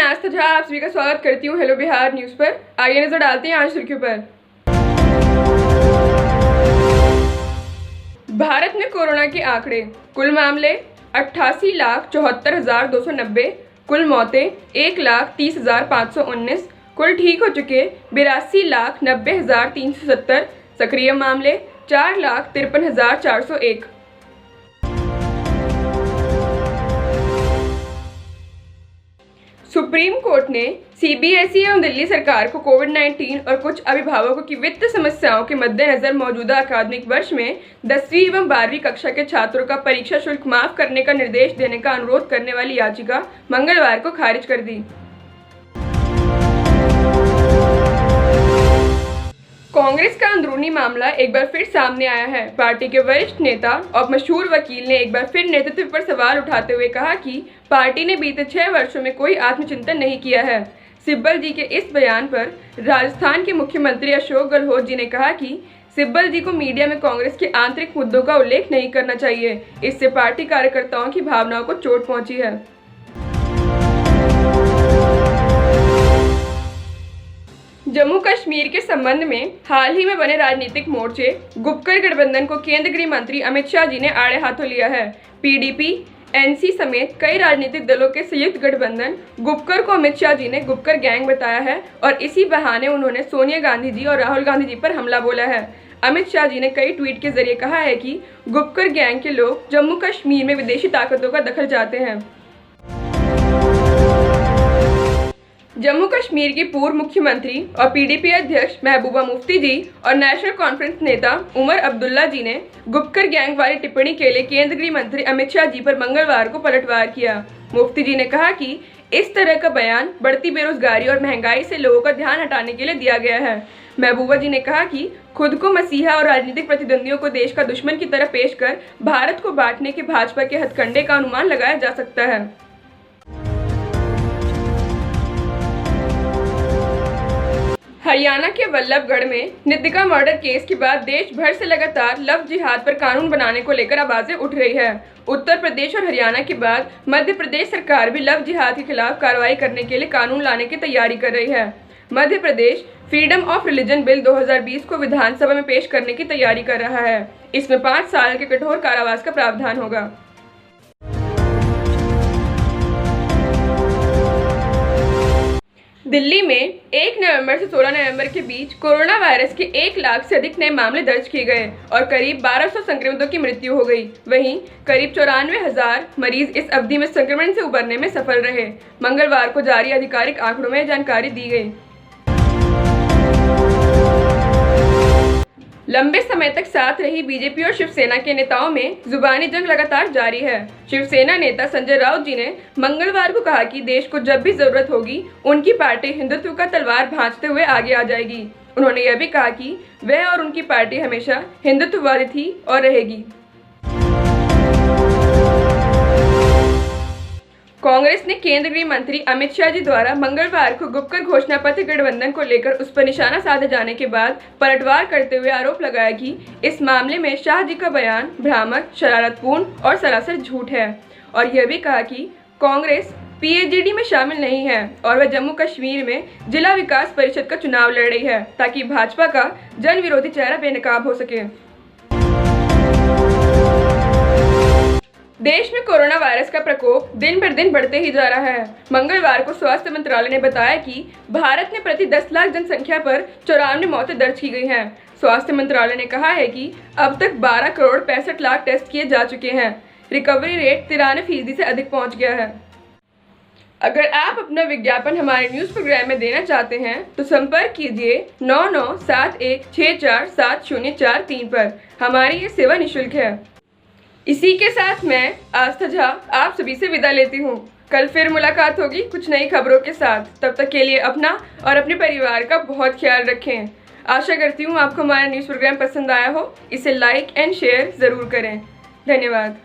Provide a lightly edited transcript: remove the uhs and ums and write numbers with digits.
आस्था झा आप सभी का स्वागत करती हूँ हेलो बिहार न्यूज़ पर। आइए नजर डालते हैं आज सुर्खियों पर। भारत में कोरोना के आंकड़े, कुल मामले 88,74,290, कुल मौतें 1,30,519, कुल ठीक हो चुके 82,90,370, सक्रिय मामले 4,53,401। सुप्रीम कोर्ट ने सीबीएसई एवं दिल्ली सरकार को कोविड-19 और कुछ अभिभावकों की वित्त समस्याओं के मद्देनजर मौजूदा अकादमिक वर्ष में 10वीं एवं 12वीं कक्षा के छात्रों का परीक्षा शुल्क माफ करने का निर्देश देने का अनुरोध करने वाली याचिका मंगलवार को खारिज कर दी। कांग्रेस का अंदरूनी मामला एक बार फिर सामने आया है। पार्टी के वरिष्ठ नेता और मशहूर वकील ने एक बार फिर नेतृत्व पर सवाल उठाते हुए कहा कि पार्टी ने बीते 6 वर्षों में कोई आत्मचिंतन नहीं किया है। सिब्बल जी के इस बयान पर राजस्थान के मुख्यमंत्री अशोक गहलोत जी ने कहा कि सिब्बल जी को मीडिया में कांग्रेस के आंतरिक मुद्दों का उल्लेख नहीं करना चाहिए, इससे पार्टी कार्यकर्ताओं की भावनाओं को चोट पहुंची है। जम्मू कश्मीर के संबंध में हाल ही में बने राजनीतिक मोर्चे गुपकर गठबंधन को केंद्रीय गृह मंत्री अमित शाह जी ने आड़े हाथों लिया है। पीडीपी, एनसी समेत कई राजनीतिक दलों के संयुक्त गठबंधन गुपकर को अमित शाह जी ने गुपकर गैंग बताया है और इसी बहाने उन्होंने सोनिया गांधी जी और राहुल गांधी जी पर हमला बोला है। अमित शाह जी ने कई ट्वीट के जरिए कहा है कि गुपकर गैंग के लोग जम्मू कश्मीर में विदेशी ताकतों का दखल चाहते हैं। जम्मू कश्मीर की पूर्व मुख्यमंत्री और पीडीपी अध्यक्ष महबूबा मुफ्ती जी और नेशनल कॉन्फ्रेंस नेता उमर अब्दुल्ला जी ने गुपकर गैंग वाली टिप्पणी के लिए केंद्रीय गृह मंत्री अमित शाह जी पर मंगलवार को पलटवार किया। मुफ्ती जी ने कहा कि इस तरह का बयान बढ़ती बेरोजगारी और महंगाई से लोगों का ध्यान हटाने के लिए दिया गया है। महबूबा जी ने कहा कि खुद को मसीहा और राजनीतिक प्रतिद्वंदियों को देश का दुश्मन की तरह पेश कर भारत को बांटने के भाजपा के हथकंडे का अनुमान लगाया जा सकता है। हरियाणा के वल्लभगढ़ में नितिका मर्डर केस के बाद देश भर से लगातार लव जिहाद पर कानून बनाने को लेकर आवाजें उठ रही है। उत्तर प्रदेश और हरियाणा के बाद मध्य प्रदेश सरकार भी लव जिहाद के खिलाफ कार्रवाई करने के लिए कानून लाने की तैयारी कर रही है। Madhya Pradesh freedom of religion bill 2020 को विधानसभा में पेश करने की तैयारी कर रहा है। इसमें 5 साल के कठोर कारावास का प्रावधान होगा। दिल्ली में 1 नवंबर से 16 नवंबर के बीच कोरोना वायरस के 1 लाख से अधिक नए मामले दर्ज किए गए और करीब 1200 संक्रमितों की मृत्यु हो गई। वहीं करीब 94,000 मरीज इस अवधि में संक्रमण से उबरने में सफल रहे। मंगलवार को जारी आधिकारिक आंकड़ों में जानकारी दी गई। लंबे समय तक साथ रही बीजेपी और शिवसेना के नेताओं में जुबानी जंग लगातार जारी है। शिवसेना नेता संजय राउत जी ने मंगलवार को कहा कि देश को जब भी जरूरत होगी उनकी पार्टी हिंदुत्व का तलवार भांजते हुए आगे आ जाएगी। उन्होंने यह भी कहा कि वह और उनकी पार्टी हमेशा हिंदुत्ववादी थी और रहेगी। कांग्रेस ने केंद्रीय गृह मंत्री अमित शाह जी द्वारा मंगलवार को गुपकर घोषणा पत्र गठबंधन को लेकर उस पर निशाना साधे जाने के बाद पलटवार करते हुए आरोप लगाया कि इस मामले में शाह जी का बयान भ्रामक, शरारतपूर्ण और सरासर झूठ है और यह भी कहा कि कांग्रेस पीएजीडी में शामिल नहीं है और वह जम्मू कश्मीर में जिला विकास परिषद का चुनाव लड़ रही है ताकि भाजपा का जन विरोधी चेहरा बेनकाब हो सके। देश में कोरोना वायरस का प्रकोप दिन भर दिन बढ़ते ही जा रहा है। मंगलवार को स्वास्थ्य मंत्रालय ने बताया कि भारत में प्रति 10 लाख जनसंख्या पर 94 मौतें दर्ज की गई हैं। स्वास्थ्य मंत्रालय ने कहा है कि अब तक 12 करोड़ 65 लाख टेस्ट किए जा चुके हैं। रिकवरी रेट 93% से अधिक पहुंच गया है। अगर आप अपना विज्ञापन हमारे न्यूज़ प्रोग्राम में देना चाहते हैं तो संपर्क कीजिए 9971647043 पर। हमारी ये सेवा निःशुल्क है। इसी के साथ मैं आस्था झा आप सभी से विदा लेती हूँ। कल फिर मुलाकात होगी कुछ नई खबरों के साथ। तब तक के लिए अपना और अपने परिवार का बहुत ख्याल रखें। आशा करती हूँ आपको हमारा न्यूज़ प्रोग्राम पसंद आया हो। इसे लाइक एंड शेयर ज़रूर करें। धन्यवाद।